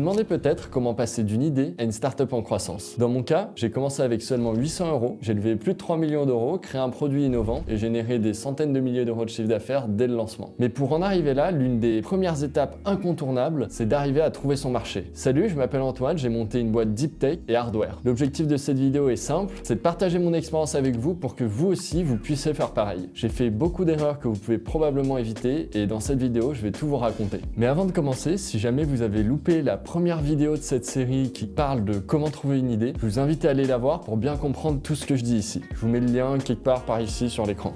vous demandez peut-être comment passer d'une idée à une startup en croissance. Dans mon cas, j'ai commencé avec seulement 800 €, j'ai levé plus de 3 millions d'euros, créé un produit innovant et généré des centaines de milliers d'euros de chiffre d'affaires dès le lancement. Mais pour en arriver là, l'une des premières étapes incontournables, c'est d'arriver à trouver son marché. Salut, je m'appelle Antoine, j'ai monté une boîte Deep Tech et Hardware. L'objectif de cette vidéo est simple, c'est de partager mon expérience avec vous pour que vous aussi, vous puissiez faire pareil. J'ai fait beaucoup d'erreurs que vous pouvez probablement éviter et dans cette vidéo, je vais tout vous raconter. Mais avant de commencer, si jamais vous avez loupé la première vidéo de cette série qui parle de comment trouver une idée, je vous invite à aller la voir pour bien comprendre tout ce que je dis ici. Je vous mets le lien quelque part par ici sur l'écran.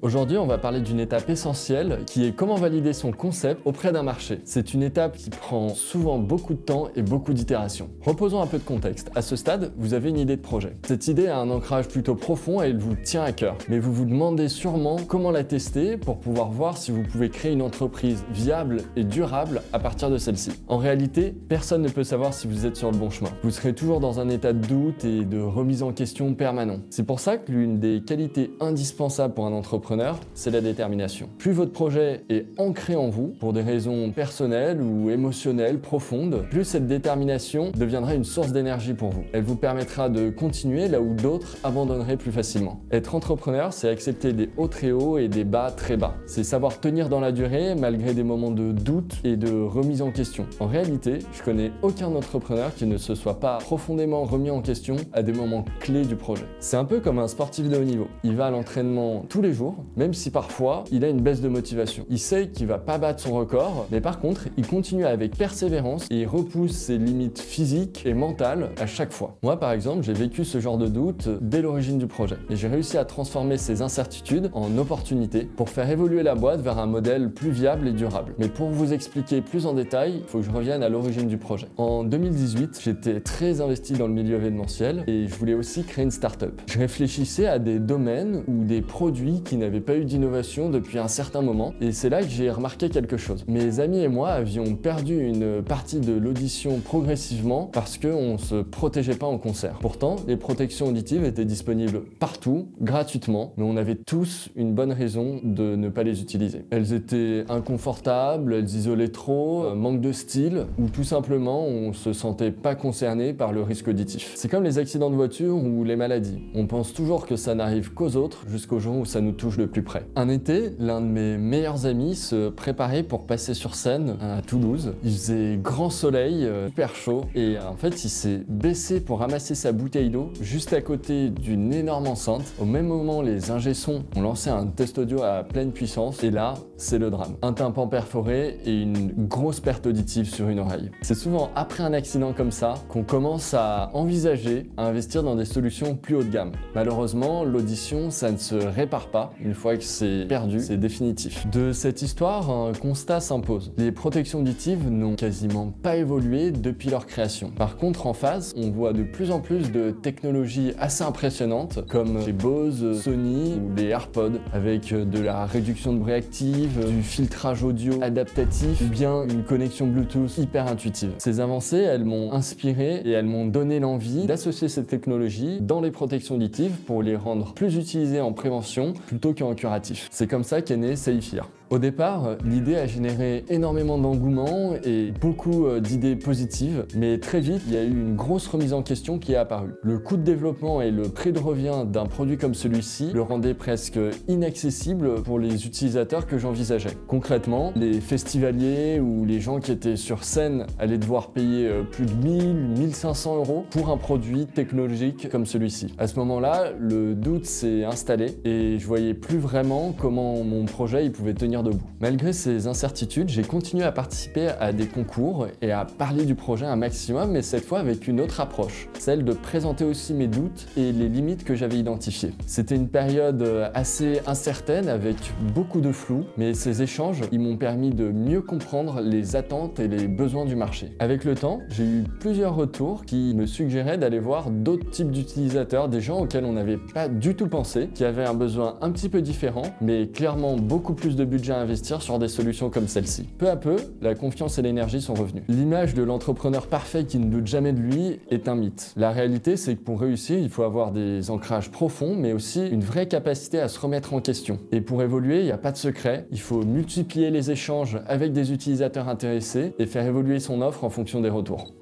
Aujourd'hui, on va parler d'une étape essentielle qui est comment valider son concept auprès d'un marché. C'est une étape qui prend souvent beaucoup de temps et beaucoup d'itérations. Reposons un peu de contexte. À ce stade, vous avez une idée de projet. Cette idée a un ancrage plutôt profond et elle vous tient à cœur. Mais vous vous demandez sûrement comment la tester pour pouvoir voir si vous pouvez créer une entreprise viable et durable à partir de celle-ci. En réalité, personne ne peut savoir si vous êtes sur le bon chemin. Vous serez toujours dans un état de doute et de remise en question permanent. C'est pour ça que l'une des qualités indispensables pour un entrepreneur, c'est la détermination. Plus votre projet est ancré en vous, pour des raisons personnelles ou émotionnelles profondes, plus cette détermination deviendra une source d'énergie pour vous. Elle vous permettra de continuer là où d'autres abandonneraient plus facilement. Être entrepreneur, c'est accepter des hauts très hauts et des bas très bas. C'est savoir tenir dans la durée malgré des moments de doute et de remise en question. En réalité, je connais aucun entrepreneur qui ne se soit pas profondément remis en question à des moments clés du projet. C'est un peu comme un sportif de haut niveau. Il va à l'entraînement tous les jours, même si parfois il a une baisse de motivation. Il sait qu'il va pas battre son record, mais par contre, il continue avec persévérance et il repousse ses limites physiques et mentales à chaque fois. Moi, par exemple, j'ai vécu ce genre de doute dès l'origine du projet et j'ai réussi à transformer ces incertitudes en opportunités pour faire évoluer la boîte vers un modèle plus viable et durable. Mais pour vous expliquer plus en détail, il faut que je revienne à l'origine du projet. En 2018, j'étais très investi dans le milieu événementiel et je voulais aussi créer une start-up. Je réfléchissais à des domaines ou des produits qui n'avaient pas eu d'innovation depuis un certain moment et c'est là que j'ai remarqué quelque chose. Mes amis et moi avions perdu une partie de l'audition progressivement parce qu'on ne se protégeait pas en concert. Pourtant, les protections auditives étaient disponibles partout, gratuitement, mais on avait tous une bonne raison de ne pas les utiliser. Elles étaient inconfortables, elles isolaient trop, manque de style ou tout simplement on se sentait pas concerné par le risque auditif. C'est comme les accidents de voiture ou les maladies. On pense toujours que ça n'arrive qu'aux autres jusqu'au jour où ça nous touche de plus près. Un été, l'un de mes meilleurs amis se préparait pour passer sur scène à Toulouse. Il faisait grand soleil, super chaud, et en fait il s'est baissé pour ramasser sa bouteille d'eau juste à côté d'une énorme enceinte. Au même moment, les ingé sons ont lancé un test audio à pleine puissance, et là, c'est le drame. Un tympan perforé et une grosse perte auditive sur une oreille. C'est souvent après un accident comme ça qu'on commence à envisager à investir dans des solutions plus haut de gamme. Malheureusement, l'audition, ça ne se répare pas une fois que c'est perdu, c'est définitif. De cette histoire, un constat s'impose. Les protections auditives n'ont quasiment pas évolué depuis leur création. Par contre, en face, on voit de plus en plus de technologies assez impressionnantes, comme les Bose, Sony ou les AirPods, avec de la réduction de bruit active, du filtrage audio adaptatif, ou bien une connexion Bluetooth hyper intuitive. Ces avancées, elles m'ont inspiré et elles m'ont donné l'envie d'associer ces technologies dans les protections auditives pour les rendre plus utilisées en prévention plutôt qu'en curatif. C'est comme ça qu'est né Safe-Ear. Au départ, l'idée a généré énormément d'engouement et beaucoup d'idées positives, mais très vite, il y a eu une grosse remise en question qui est apparue. Le coût de développement et le prix de revient d'un produit comme celui-ci le rendaient presque inaccessible pour les utilisateurs que j'envisageais. Concrètement, les festivaliers ou les gens qui étaient sur scène allaient devoir payer plus de 1000-1500 € pour un produit technologique comme celui-ci. À ce moment-là, le doute s'est installé et je voyais plus vraiment comment mon projet il pouvait tenir debout. Malgré ces incertitudes, j'ai continué à participer à des concours et à parler du projet un maximum, mais cette fois avec une autre approche, celle de présenter aussi mes doutes et les limites que j'avais identifiées. C'était une période assez incertaine avec beaucoup de flou, mais ces échanges, ils m'ont permis de mieux comprendre les attentes et les besoins du marché. Avec le temps, j'ai eu plusieurs retours qui me suggéraient d'aller voir d'autres types d'utilisateurs, des gens auxquels on n'avait pas du tout pensé, qui avaient un besoin un petit peu différent, mais clairement beaucoup plus de budget budget à investir sur des solutions comme celle-ci. Peu à peu, la confiance et l'énergie sont revenues. L'image de l'entrepreneur parfait qui ne doute jamais de lui est un mythe. La réalité, c'est que pour réussir, il faut avoir des ancrages profonds, mais aussi une vraie capacité à se remettre en question. Et pour évoluer, il n'y a pas de secret. Il faut multiplier les échanges avec des utilisateurs intéressés et faire évoluer son offre en fonction des retours.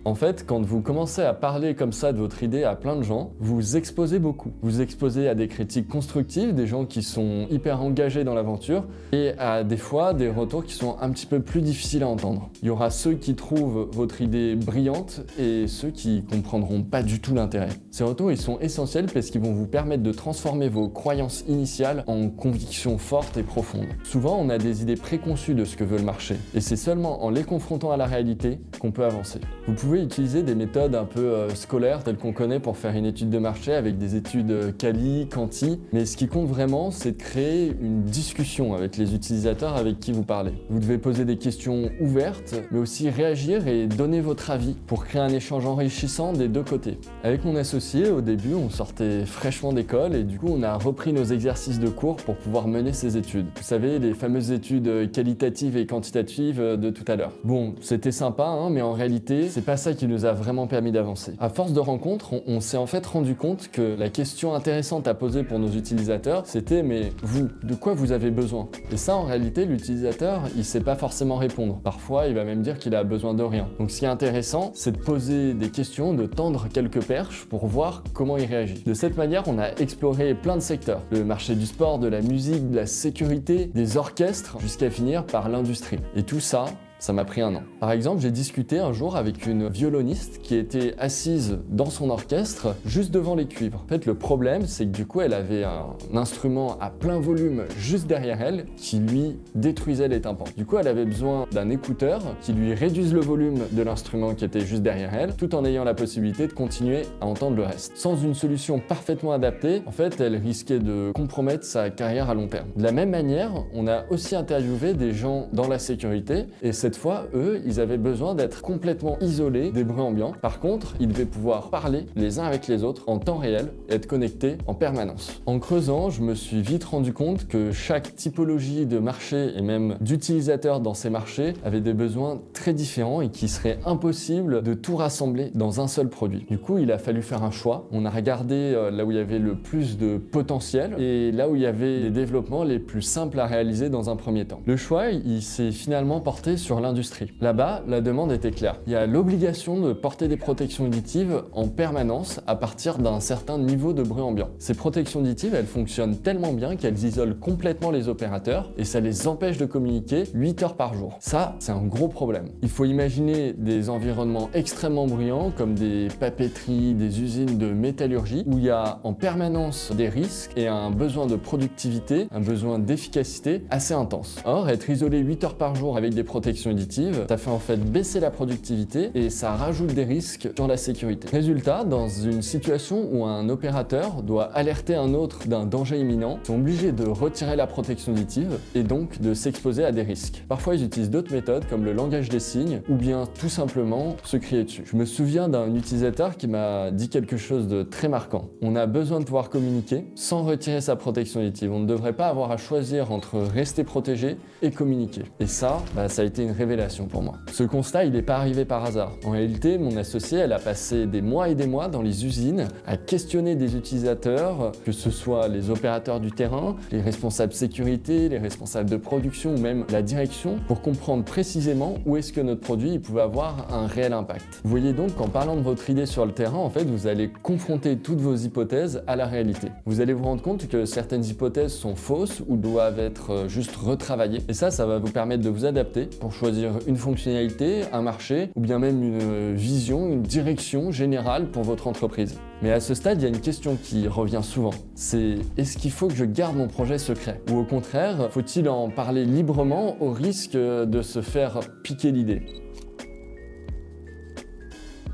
En fait, quand vous commencez à parler comme ça de votre idée à plein de gens, vous exposez beaucoup. Vous exposez à des critiques constructives, des gens qui sont hyper engagés dans l'aventure, et à des fois des retours qui sont un petit peu plus difficiles à entendre. Il y aura ceux qui trouvent votre idée brillante et ceux qui comprendront pas du tout l'intérêt. Ces retours, ils sont essentiels parce qu'ils vont vous permettre de transformer vos croyances initiales en convictions fortes et profondes. Souvent, on a des idées préconçues de ce que veut le marché, et c'est seulement en les confrontant à la réalité qu'on peut avancer. Vous pouvez utiliser des méthodes un peu scolaires telles qu'on connaît pour faire une étude de marché avec des études quali, quanti, mais ce qui compte vraiment, c'est de créer une discussion avec les utilisateurs avec qui vous parlez. Vous devez poser des questions ouvertes, mais aussi réagir et donner votre avis pour créer un échange enrichissant des deux côtés. Avec mon associé, au début, on sortait fraîchement d'école et du coup, on a repris nos exercices de cours pour pouvoir mener ces études. Vous savez, les fameuses études qualitatives et quantitatives de tout à l'heure. Bon, c'était sympa, hein, mais en réalité, c'est pas ça qui nous a vraiment permis d'avancer. À force de rencontres, on s'est en fait rendu compte que la question intéressante à poser pour nos utilisateurs, c'était mais vous, de quoi vous avez besoin? Et ça, en réalité, l'utilisateur, il sait pas forcément répondre. Parfois, il va même dire qu'il a besoin de rien. Donc ce qui est intéressant, c'est de poser des questions, de tendre quelques perches pour voir comment il réagit. De cette manière, on a exploré plein de secteurs. Le marché du sport, de la musique, de la sécurité, des orchestres, jusqu'à finir par l'industrie. Et tout ça, ça m'a pris un an. Par exemple, j'ai discuté un jour avec une violoniste qui était assise dans son orchestre, juste devant les cuivres. En fait, le problème, c'est que du coup, elle avait un instrument à plein volume juste derrière elle qui lui détruisait les tympans. Du coup, elle avait besoin d'un écouteur qui lui réduise le volume de l'instrument qui était juste derrière elle, tout en ayant la possibilité de continuer à entendre le reste. Sans une solution parfaitement adaptée, en fait, elle risquait de compromettre sa carrière à long terme. De la même manière, on a aussi interviewé des gens dans la sécurité et cette fois, eux, ils avaient besoin d'être complètement isolés des bruits ambiants. Par contre, ils devaient pouvoir parler les uns avec les autres en temps réel et être connectés en permanence. En creusant, je me suis vite rendu compte que chaque typologie de marché et même d'utilisateurs dans ces marchés avait des besoins très différents et qu'il serait impossible de tout rassembler dans un seul produit. Du coup, il a fallu faire un choix. On a regardé là où il y avait le plus de potentiel et là où il y avait les développements les plus simples à réaliser dans un premier temps. Le choix, il s'est finalement porté sur l'industrie. Là-bas, la demande était claire. Il y a l'obligation de porter des protections auditives en permanence à partir d'un certain niveau de bruit ambiant. Ces protections auditives, elles fonctionnent tellement bien qu'elles isolent complètement les opérateurs et ça les empêche de communiquer 8 heures par jour. Ça, c'est un gros problème. Il faut imaginer des environnements extrêmement bruyants comme des papeteries, des usines de métallurgie où il y a en permanence des risques et un besoin de productivité, un besoin d'efficacité assez intense. Or, être isolé 8 heures par jour avec des protections auditives, ça fait en fait baisser la productivité et ça rajoute des risques sur la sécurité. Résultat, dans une situation où un opérateur doit alerter un autre d'un danger imminent, ils sont obligés de retirer la protection auditive et donc de s'exposer à des risques. Parfois, ils utilisent d'autres méthodes comme le langage des signes ou bien tout simplement se crier dessus. Je me souviens d'un utilisateur qui m'a dit quelque chose de très marquant. On a besoin de pouvoir communiquer sans retirer sa protection auditive. On ne devrait pas avoir à choisir entre rester protégé et communiquer. Et ça, ça a été une révélation pour moi. Ce constat, il n'est pas arrivé par hasard. En réalité, mon associée, elle a passé des mois et des mois dans les usines à questionner des utilisateurs, que ce soit les opérateurs du terrain, les responsables sécurité, les responsables de production ou même la direction, pour comprendre précisément où est-ce que notre produit pouvait avoir un réel impact. Vous voyez donc qu'en parlant de votre idée sur le terrain, en fait, vous allez confronter toutes vos hypothèses à la réalité. Vous allez vous rendre compte que certaines hypothèses sont fausses ou doivent être juste retravaillées. Et ça va vous permettre de vous adapter pour choisir une fonctionnalité, un marché ou bien même une vision, une direction générale pour votre entreprise. Mais à ce stade, il y a une question qui revient souvent. C'est est-ce qu'il faut que je garde mon projet secret? Ou au contraire, faut-il en parler librement au risque de se faire piquer l'idée?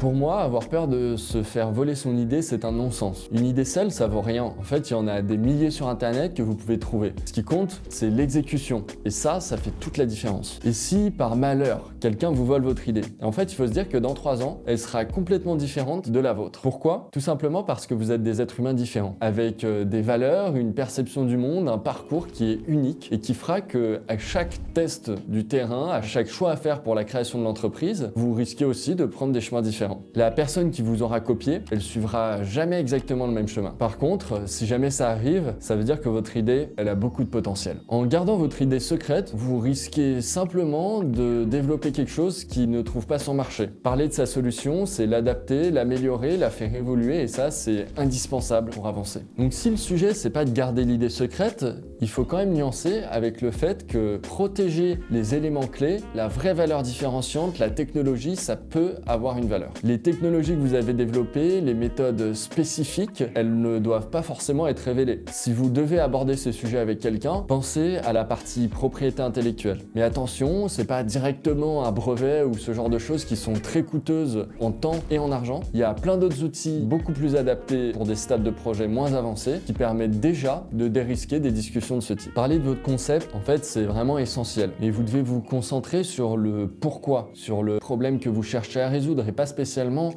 Pour moi, avoir peur de se faire voler son idée, c'est un non-sens. Une idée seule, ça vaut rien. En fait, il y en a des milliers sur Internet que vous pouvez trouver. Ce qui compte, c'est l'exécution. Et ça fait toute la différence. Et si, par malheur, quelqu'un vous vole votre idée, en fait, il faut se dire que dans 3 ans, elle sera complètement différente de la vôtre. Pourquoi? Tout simplement parce que vous êtes des êtres humains différents, avec des valeurs, une perception du monde, un parcours qui est unique et qui fera que à chaque test du terrain, à chaque choix à faire pour la création de l'entreprise, vous risquez aussi de prendre des chemins différents. La personne qui vous aura copié, elle suivra jamais exactement le même chemin. Par contre, si jamais ça arrive, ça veut dire que votre idée, elle a beaucoup de potentiel. En gardant votre idée secrète, vous risquez simplement de développer quelque chose qui ne trouve pas son marché. Parler de sa solution, c'est l'adapter, l'améliorer, la faire évoluer et ça, c'est indispensable pour avancer. Donc si le sujet, c'est pas de garder l'idée secrète, il faut quand même nuancer avec le fait que protéger les éléments clés, la vraie valeur différenciante, la technologie, ça peut avoir une valeur. Les technologies que vous avez développées, les méthodes spécifiques, elles ne doivent pas forcément être révélées. Si vous devez aborder ces sujets avec quelqu'un, pensez à la partie propriété intellectuelle. Mais attention, c'est pas directement un brevet ou ce genre de choses qui sont très coûteuses en temps et en argent. Il y a plein d'autres outils beaucoup plus adaptés pour des stades de projet moins avancés qui permettent déjà de dérisquer des discussions de ce type. Parler de votre concept, en fait, c'est vraiment essentiel. Mais vous devez vous concentrer sur le pourquoi, sur le problème que vous cherchez à résoudre et pas spécialement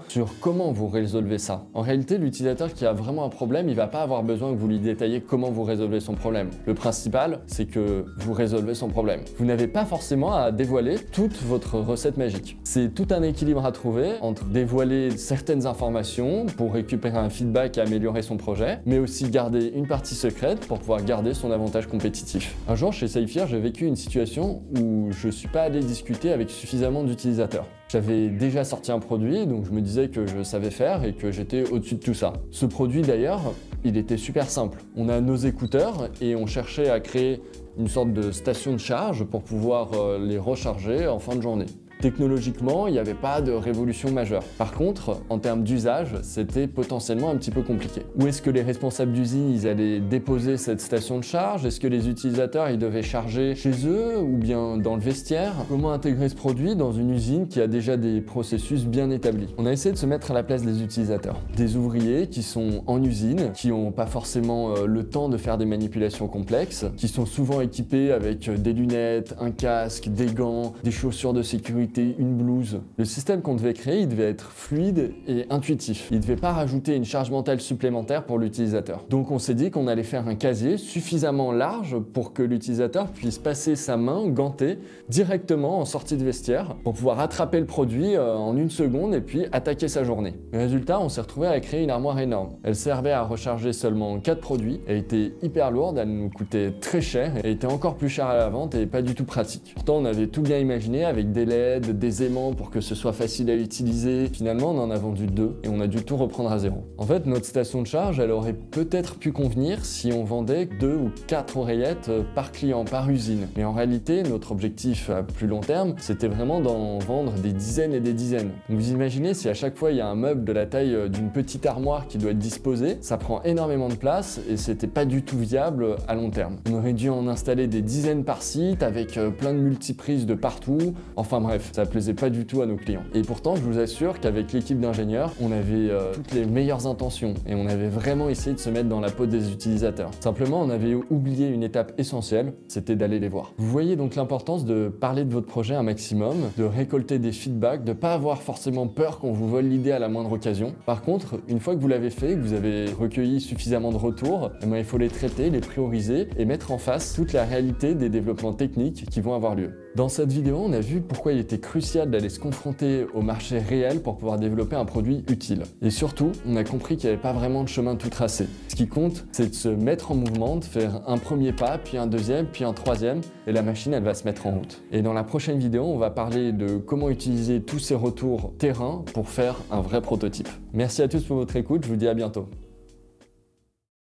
sur comment vous résolvez ça. En réalité, l'utilisateur qui a vraiment un problème, il va pas avoir besoin que vous lui détailliez comment vous résolvez son problème. Le principal, c'est que vous résolvez son problème. Vous n'avez pas forcément à dévoiler toute votre recette magique. C'est tout un équilibre à trouver entre dévoiler certaines informations pour récupérer un feedback et améliorer son projet, mais aussi garder une partie secrète pour pouvoir garder son avantage compétitif. Un jour, chez Saphir, j'ai vécu une situation où je suis pas allé discuter avec suffisamment d'utilisateurs. J'avais déjà sorti un produit, donc je me disais que je savais faire et que j'étais au-dessus de tout ça. Ce produit d'ailleurs, il était super simple. On a nos écouteurs et on cherchait à créer une sorte de station de charge pour pouvoir les recharger en fin de journée. Technologiquement, il n'y avait pas de révolution majeure. Par contre, en termes d'usage, c'était potentiellement un petit peu compliqué. Où est-ce que les responsables d'usine, ils allaient déposer cette station de charge? Est-ce que les utilisateurs, ils devaient charger chez eux ou bien dans le vestiaire? Comment intégrer ce produit dans une usine qui a déjà des processus bien établis? On a essayé de se mettre à la place des utilisateurs. Des ouvriers qui sont en usine, qui n'ont pas forcément le temps de faire des manipulations complexes, qui sont souvent équipés avec des lunettes, un casque, des gants, des chaussures de sécurité, une blouse. Le système qu'on devait créer, il devait être fluide et intuitif. Il ne devait pas rajouter une charge mentale supplémentaire pour l'utilisateur. Donc on s'est dit qu'on allait faire un casier suffisamment large pour que l'utilisateur puisse passer sa main gantée directement en sortie de vestiaire pour pouvoir attraper le produit en 1 seconde et puis attaquer sa journée. Résultat, on s'est retrouvé à créer une armoire énorme. Elle servait à recharger seulement 4 produits. Elle était hyper lourde, elle nous coûtait très cher, elle était encore plus chère à la vente et pas du tout pratique. Pourtant, on avait tout bien imaginé avec des LED, des aimants pour que ce soit facile à utiliser. Finalement, on en a vendu 2 et on a dû tout reprendre à zéro. En fait, notre station de charge, elle aurait peut-être pu convenir si on vendait 2 ou 4 oreillettes par client, par usine. Mais en réalité, notre objectif à plus long terme, c'était vraiment d'en vendre des dizaines et des dizaines. Donc vous imaginez si à chaque fois il y a un meuble de la taille d'une petite armoire qui doit être disposé, ça prend énormément de place et c'était pas du tout viable à long terme. On aurait dû en installer des dizaines par site avec plein de multiprises de partout. Enfin bref, ça plaisait pas du tout à nos clients. Et pourtant, je vous assure qu'avec l'équipe d'ingénieurs, on avait toutes les meilleures intentions et on avait vraiment essayé de se mettre dans la peau des utilisateurs. Simplement, on avait oublié une étape essentielle, c'était d'aller les voir. Vous voyez donc l'importance de parler de votre projet un maximum, de récolter des feedbacks, de pas avoir forcément peur qu'on vous vole l'idée à la moindre occasion. Par contre, une fois que vous l'avez fait, que vous avez recueilli suffisamment de retours, il faut les traiter, les prioriser et mettre en face toute la réalité des développements techniques qui vont avoir lieu. Dans cette vidéo, on a vu pourquoi il était crucial d'aller se confronter au marché réel pour pouvoir développer un produit utile. Et surtout, on a compris qu'il n'y avait pas vraiment de chemin tout tracé. Ce qui compte, c'est de se mettre en mouvement, de faire un premier pas, puis un deuxième, puis un troisième, et la machine, elle va se mettre en route. Et dans la prochaine vidéo, on va parler de comment utiliser tous ces retours terrain pour faire un vrai prototype. Merci à tous pour votre écoute, je vous dis à bientôt.